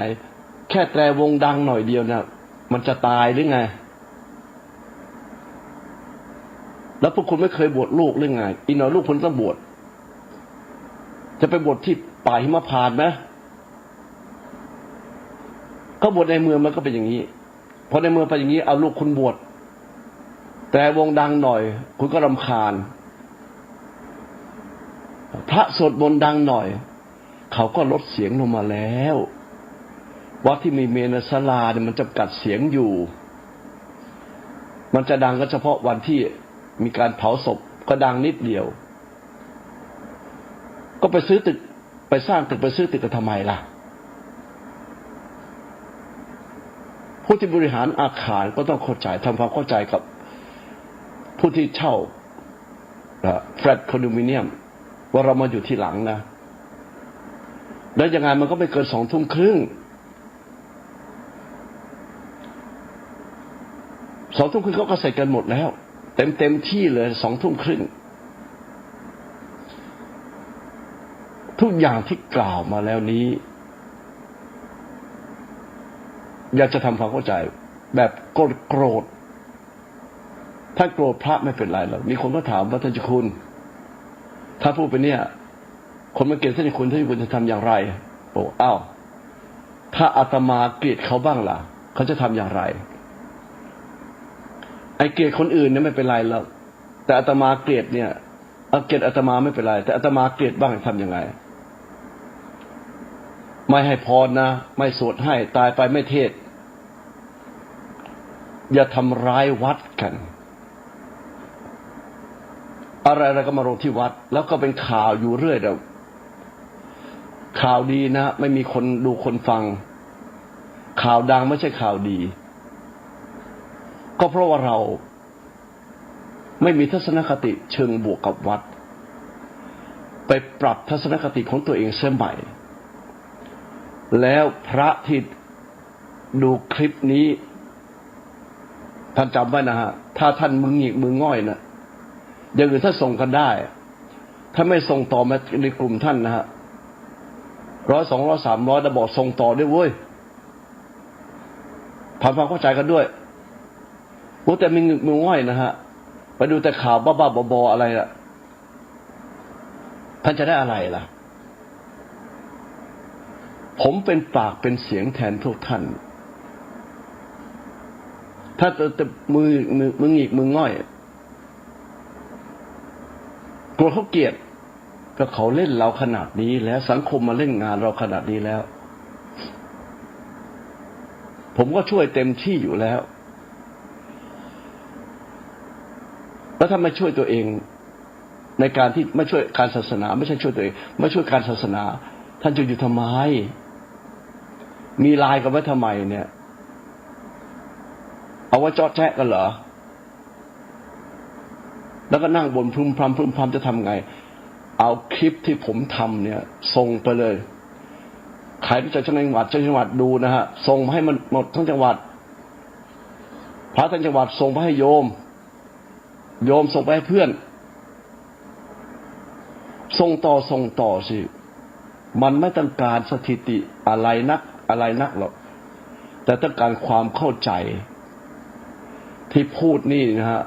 แค่แตรวงดังหน่อยเดียวเนี่ยมันจะตายหรือไง แล้วพวกคุณไม่เคยบวชลูกหรือไงอีกหน่อยลูกคุณต้องบวชจะไปบวชที่ป่าหิมพานต์ไหมก็บวชในเมืองมันก็เป็นอย่างนี้พอในเมืองเป็นอย่างนี้เอาลูกคุณบวชแต่วงดังหน่อยคุณก็รำคาญพระสวดมนต์ดังหน่อยเขาก็ลดเสียงลงมาแล้ววัดที่มีเมนศาลาเนี่ยมันจำกัดเสียงอยู่มันจะดังก็เฉพาะวันที่มีการเผาศพก็ดังนิดเดียวก็ไปซื้อตึกไปสร้างตึกไปซื้อตึกกันทำไมล่ะผู้ที่บริหารอาคารก็ต้องเข้าใจทำความเข้าใจกับผู้ที่เช่าแฟลตคอนโดมิเนียมว่าเรามาอยู่ที่หลังนะแล้วยังไงมันก็ไม่เกิน20:30เขาก็เสร็จกันหมดแล้วเต็มที่เลย20:30ทุกอย่างที่กล่าวมาแล้วนี้อยากจะทำความเข้าใจแบบโกรธถ้าโกรธพระไม่เป็นไรหรอกมีคนก็ถามว่าท่านเจ้าคุณถ้าพูดไปเนี่ยคนมาเกลียดท่านเจ้าคุณจะทำอย่างไรโอ้อ้าวถ้าอาตมาเกลียดเขาบ้างล่ะเขาจะทำอย่างไรไอ้เกลียดคนอื่นเนี่ยไม่เป็นไรแล้วแต่อาตมาเกลียดเนี่ยเกลียดอาตมาไม่เป็นไรแต่อาตมาเกลียดบ้างทำยังไงไม่ให้พรนะไม่สวดให้ตายไปไม่เทศอย่าทำร้ายวัดกันอะไรก็มาลงที่วัดแล้วก็เป็นข่าวอยู่เรื่อยเดียวข่าวดีนะไม่มีคนดูคนฟังข่าวดังไม่ใช่ข่าวดีก็เพราะว่าเราไม่มีทัศนคติเชิงบวกกับวัดไปปรับทัศนคติของตัวเองเสียใหม่แล้วพระที่ดูคลิปนี้ท่านจำไว้นะฮะถ้าท่านมือหงิกมือง่อยนะอย่างอื่นถ้าส่งกันได้ถ้าไม่ส่งต่อมาในกลุ่มท่านนะฮะ100 200 300แล้วบอกส่งต่อด้วยเว้ยทำความเข้าใจกันด้วยแต่มีมือง่อยนะฮะไปดูแต่ข่าวบ้าๆบอๆอะไรล่ะท่านจะได้อะไรล่ะผมเป็นปากเป็นเสียงแทนพวกท่านถ้าแต่มือหงิกมือง่อยกลัวเขาเกลียดก็เขาเล่นเราขนาดนี้แล้วสังคมมาเล่นงานเราขนาดนี้แล้วผมก็ช่วยเต็มที่อยู่แล้วแล้วถ้าไม่ช่วยตัวเองในการที่ไม่ช่วยการศาสนาไม่ใช่ช่วยตัวเองไม่ช่วยการศาสนาท่านจะอยู่ทำไมมีลายกันไว้ทำไมเนี่ยเอาไว้เจาะแจ๊ะกันเหรอแล้วก็นั่งบนพึมพำจะทำไงเอาคลิปที่ผมทำเนี่ยส่งไปเลยใครที่จะจังหวัดดูนะฮะส่งให้มันหมดทั้งจังหวัดพระทั้งจังหวัดส่งไปให้โยมส่งไปให้เพื่อนส่งต่อสิมันไม่ต้องการสถิติอะไรนักหรอกแต่ต้องการความเข้าใจที่พูดนี่นะฮะ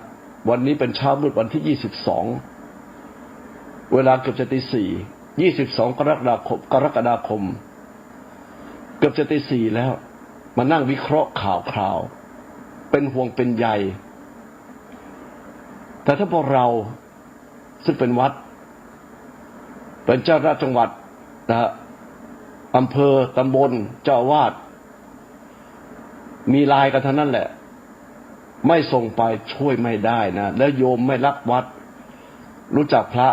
วันนี้เป็นเช้ามืดวันที่22เวลาเกือบจะตี 4 22 กรกฎาคมเกือบจะตี 4แล้วมานั่งวิเคราะห์ข่าวเป็นห่วงเป็นใยแต่ถ้าพวกเราซึ่งเป็นวัดเป็นเจ้าราชจังหวัดนะฮะอำเภอตำบลเจ้าอาวาสมีลายกันเท่านั้นแหละไม่ส่งไปช่วยไม่ได้นะแล้วโยมไม่รักวัดรู้จักพระ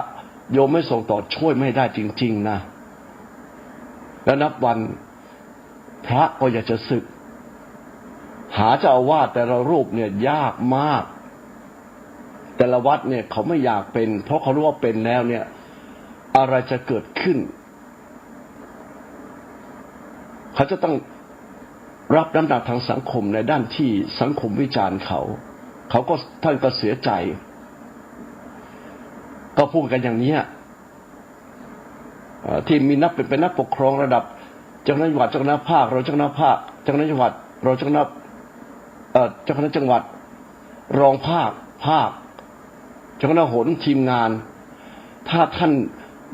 โยมไม่ส่งต่อช่วยไม่ได้จริงๆนะแล้วนับวันพระก็อยากจะสึกหาเจ้าอาวาสแต่ละรูปเนี่ยยากมากแต่ละวัดเนี่ยเขาไม่อยากเป็นเพราะเขารู้ว่าเป็นแล้วเนี่ยอะไรจะเกิดขึ้นเขาจะต้องรับน้ำหนักทางสังคมในด้านที่สังคมวิจารณ์เขาก็ท่านก็เสียใจก็พูดกันอย่างนี้ที่มีเป็นนักปกครองระดับเจ้าคณะจังหวัดเจ้าคณะภาครองเจ้าคณะภาคเจ้าคณะจังหวัดรองเจ้าคณะเจ้าคณะจังหวัดรองภาคเจ้ เจ้าหน้าหนทีมงานถ้าท่าน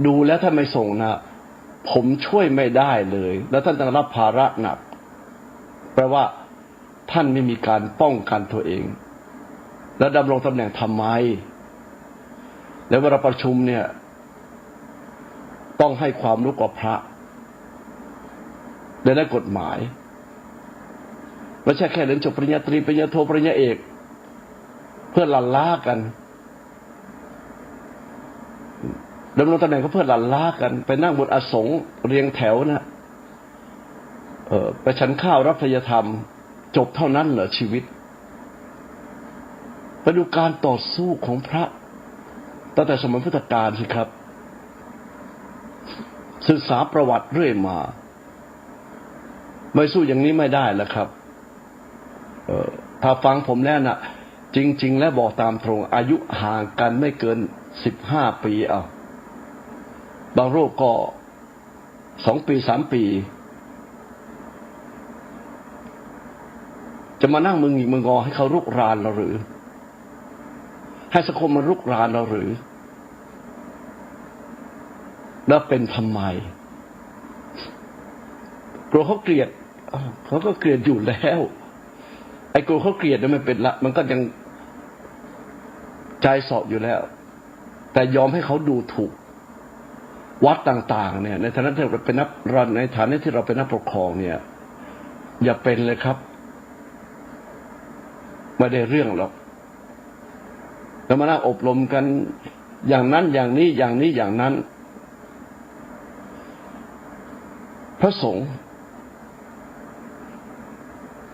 ดูแล้วท่านไม่ส่งนะผมช่วยไม่ได้เลยแล้วท่านต้องรับภาระหนักแปลว่าท่านไม่มีการป้องกันตัวเองแล้วดำรงตำแหน่งทำไมแล้วเวลาประชุมเนี่ยต้องให้ความรู้กับพระได้กฎหมายไม่ใช่แค่เรียนจบปริญญาตรีปริญญาโทปริญญาเอกเพื่อหลั่นล้ากันดำรงตำแหน่งก็เพื่อหลั่นล้ากันไปนั่งบนอาสงเรียงแถวนะไปฉันข้าวรับพยธรรมจบเท่านั้นเหรอชีวิตไปดูการต่อสู้ของพระตั้งแต่สมัยพุทธกาลสิครับศึกษาประวัติเรื่อยมาไม่สู้อย่างนี้ไม่ได้แล้วครับถ้าฟังผมแล้วนะจริงๆแล้วบอกตามตรงอายุห่างกันไม่เกิน15 ปีบางรูปก็2 ปี 3 ปีจะมานั่งมึงอีกมึงงอให้เขารุกรานเราหรือให้สังคมมันรุกรานเราหรือแล้วเป็นทำไมกลัวเขาเกลียดเขาก็เกลียดอยู่แล้วไอ้กลัวเขาเกลียดเนี่ยมันเป็นละมันก็ยังใจสอบอยู่แล้วแต่ยอมให้เขาดูถูกวัดต่างๆเนี่ยในฐานะที่เราเป็นนักรันในฐานะที่เราเป็นนักปกครองเนี่ยอย่าเป็นเลยครับไม่ได้เรื่องหรอกแล้วมานั่งอบรมกันอย่างนั้นอย่างนี้อย่างนี้อย่างนั้นพระสงฆ์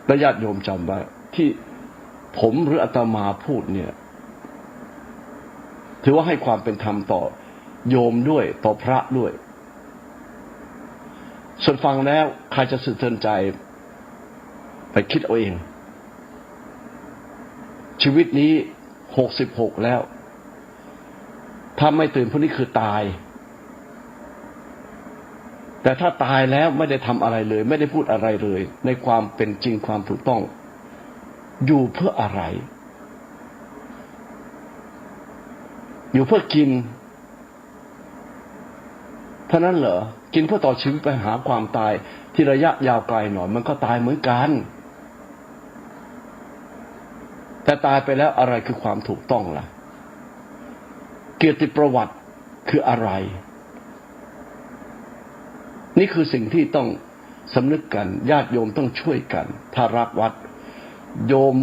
และญาติโยมจำไว้ที่ผมหรืออาตมาพูดเนี่ยถือว่าให้ความเป็นธรรมต่อโยมด้วยต่อพระด้วยส่วนฟังแล้วใครจะสะเทือนใจไปคิดเอาเองชีวิตนี้66แล้วถ้าไม่ตื่นพวกนี้คือตายแต่ถ้าตายแล้วไม่ได้ทำอะไรเลยไม่ได้พูดอะไรเลยในความเป็นจริงความถูกต้องอยู่เพื่ออะไรอยู่เพื่อกินเท่านั้นเหรอกินเพื่อต่อชีวิตไปหาความตายที่ระยะยาวไกลหน่อยมันก็ตายเหมือนกันแต่ตายไปแล้วอะไรคือความถูกต้องล่ะเกียรติประวัติคืออะไรนี่คือสิ่งที่ต้องสำนึกกันญาติโยมต้องช่วยกันถ้ารักวัดโยม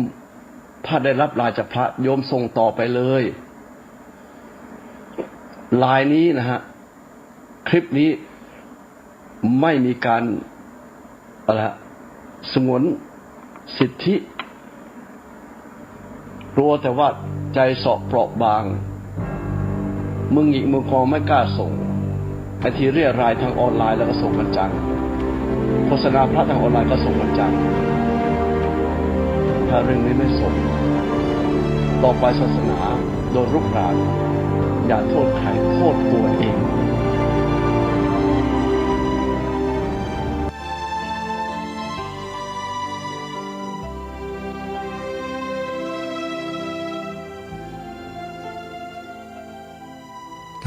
ถ้าได้รับลายจากพระโยมส่งต่อไปเลยลายนี้นะฮะคลิปนี้ไม่มีการสงวนสิทธิรู้แต่ว่าใจสอบเปราะบางมึงอีกมึงกองไม่กล้าส่งไอ้ที่เรียรายทางออนไลน์แล้วก็ส่งกันจังโฆษณาพระทางออนไลน์ก็ส่งกันจังถ้าเรื่องนี้ไม่ส่งต่อไปศาสนาโดนรุกรานอย่าโทษใครโทษตัวเอง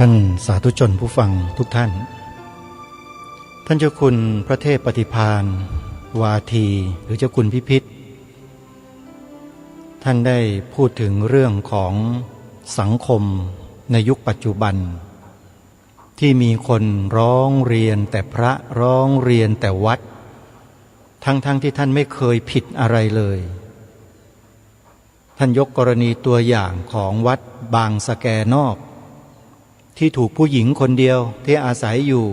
ท่านสาธุชนผู้ฟังทุกท่านท่านเจ้าคุณพระเทพปฏิภาณวาทีหรือเจ้าคุณพิพิธท่านได้พูดถึงเรื่องของสังคมในยุคปัจจุบันที่มีคนร้องเรียนแต่พระร้องเรียนแต่วัดทั้งที่ท่านไม่เคยผิดอะไรเลยท่านยกกรณีตัวอย่างของวัดบางสะแกนอกที่ถูกผู้หญิงคนเดียวที่อาศัยอยู่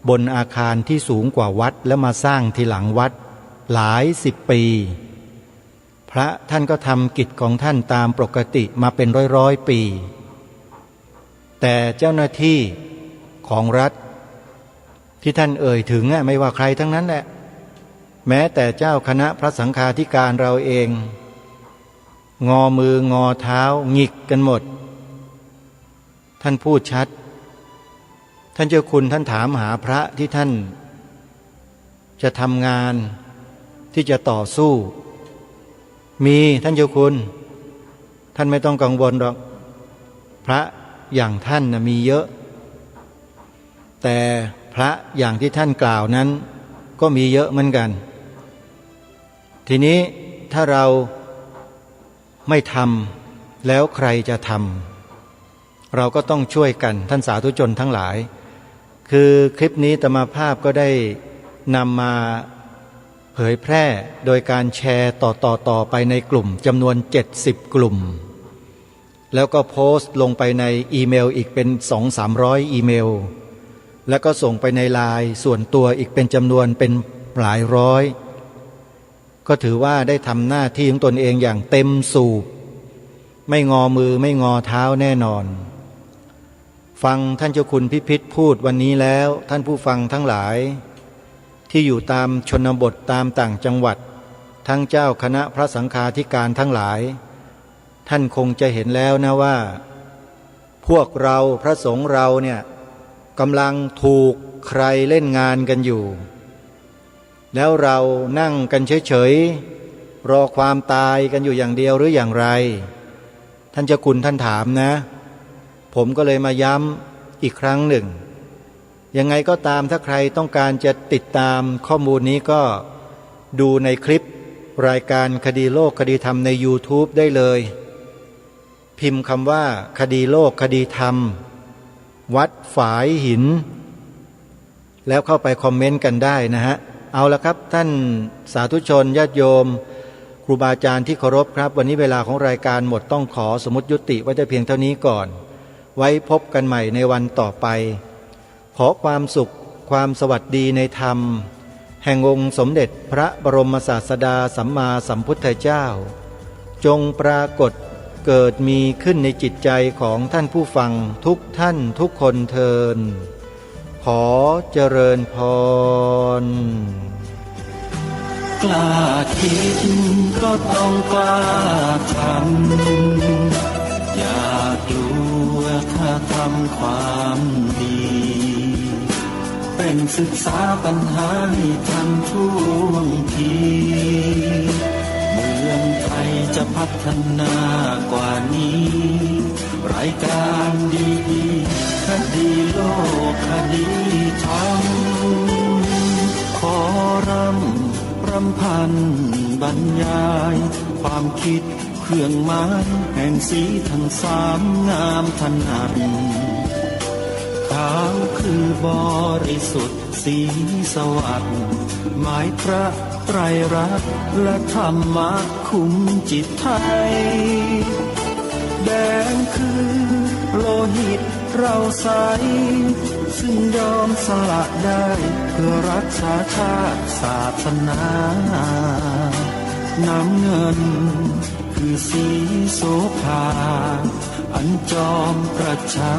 บนอาคารที่สูงกว่าวัดแล้วมาสร้างทีหลังวัดหลาย10 ปีพระท่านก็ทำกิจของท่านตามปกติมาเป็นร้อยปีแต่เจ้าหน้าที่ของรัฐที่ท่านเอ่ยถึงไม่ว่าใครทั้งนั้นแหละแม้แต่เจ้าคณะพระสังฆาธิการเราเองงอมืองอเท้าหงิกกันหมดท่านพูดชัดท่านเจ้าคุณท่านถามหาพระที่ท่านจะทำงานที่จะต่อสู้มีท่านเจ้าคุณท่านไม่ต้องกังวลหรอก พระอย่างท่านมีเยอะแต่พระอย่างที่ท่านกล่าวนั้นก็มีเยอะเหมือนกันทีนี้ถ้าเราไม่ทำแล้วใครจะทำเราก็ต้องช่วยกันท่านสาธุชนทั้งหลายคือคลิปนี้อาตมาภาพก็ได้นำมาเผยแพร่โดยการแชร์ต่อไปในกลุ่มจำนวน70กลุ่มแล้วก็โพสต์ลงไปในอีเมลอีกเป็น 200-300 อีเมลแล้วก็ส่งไปในไลน์ส่วนตัวอีกเป็นจำนวนเป็นหลายร้อยก็ถือว่าได้ทำหน้าที่ของตนเองอย่างเต็มสูบไม่งอมือไม่งอเท้าแน่นอนฟังท่านเจ้าคุณพิพิธพูดวันนี้แล้วท่านผู้ฟังทั้งหลายที่อยู่ตามชนบทตามต่างจังหวัดทั้งเจ้าคณะพระสังฆาธิการทั้งหลายท่านคงจะเห็นแล้วนะว่าพวกเราพระสงฆ์เราเนี่ยกำลังถูกใครเล่นงานกันอยู่แล้วเรานั่งกันเฉยๆรอความตายกันอยู่อย่างเดียวหรืออย่างไรท่านเจ้าคุณท่านถามนะผมก็เลยมาย้ำอีกครั้งหนึ่งยังไงก็ตามถ้าใครต้องการจะติดตามข้อมูลนี้ก็ดูในคลิปรายการคดีโลกคดีธรรมใน YouTube ได้เลยพิมพ์คำว่าคดีโลกคดีธรรมวัดฝายหินแล้วเข้าไปคอมเมนต์กันได้นะฮะเอาละครับท่านสาธุชนญาติโยมครูบาอาจารย์ที่เคารพครับวันนี้เวลาของรายการหมดต้องขอสมมุติยุติไว้แต่เพียงเท่านี้ก่อนไว้พบกันใหม่ในวันต่อไปขอความสุขความสวัสดีในธรรมแห่งองค์สมเด็จพระบรมศาสดาสัมมาสัมพุทธเจ้าจงปรากฏเกิดมีขึ้นในจิตใจของท่านผู้ฟังทุกท่านทุกคนเทินขอเจริญพรกล้าคิดก็ต้องกล้าทำอย่ากลัวถ้าทำความดีเป็นศึกษาปัญหาให้ทันท่วงทีเมืองไทยจะพัฒนากว่านี้รายการดีๆคดีโลกคดีธรรมขอรำพันบรรยายความคิดเครื่องหมายแห่งสีทั้งสามงามถนัดขาวคือบริสุทธิ์สีสวัสดิ์หมายพระไตรรัตน์และธรรมะคุ้มจิตไทยแดงคือโลหิตเราใสซึ่งยอมสละได้เพื่อรักษาชาติศาสนาน้ำเงินคือสีโสภาอันจอมประชา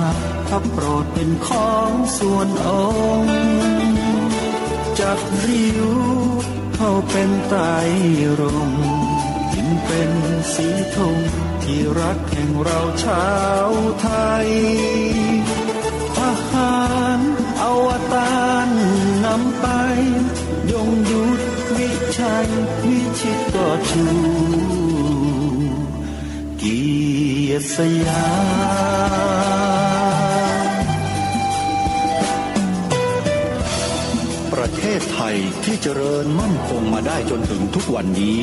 พระโปรดเป็นของส่วนองค์จักริ้วเข้าเป็นไตรรงค์จึงเป็นสีธงที่รักแห่งเราชาวไทยทหารอวตารนำไปยงยุทธวิชัยวิชิตก็ชูเกียรติสยามประเทศไทยที่เจริญมั่นคงมาได้จนถึงทุกวันนี้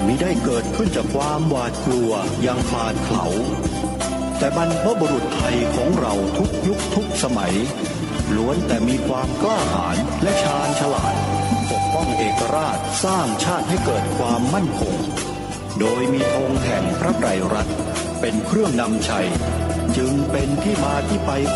มิได้เกิดขึ้นจากความหวาดกลัวอย่างคลาดเขลาแต่บรรพบุรุษไทยของเราทุกยุคทุกสมัยล้วนแต่มีความกล้าหาญและชาญฉลาดปกป้องเอกราชสร้างชาติให้เกิดความมั่นคงโดยมีธงแห่งพระไตรรัตน์เป็นเครื่องนำชัยจึงเป็นที่มาที่ไป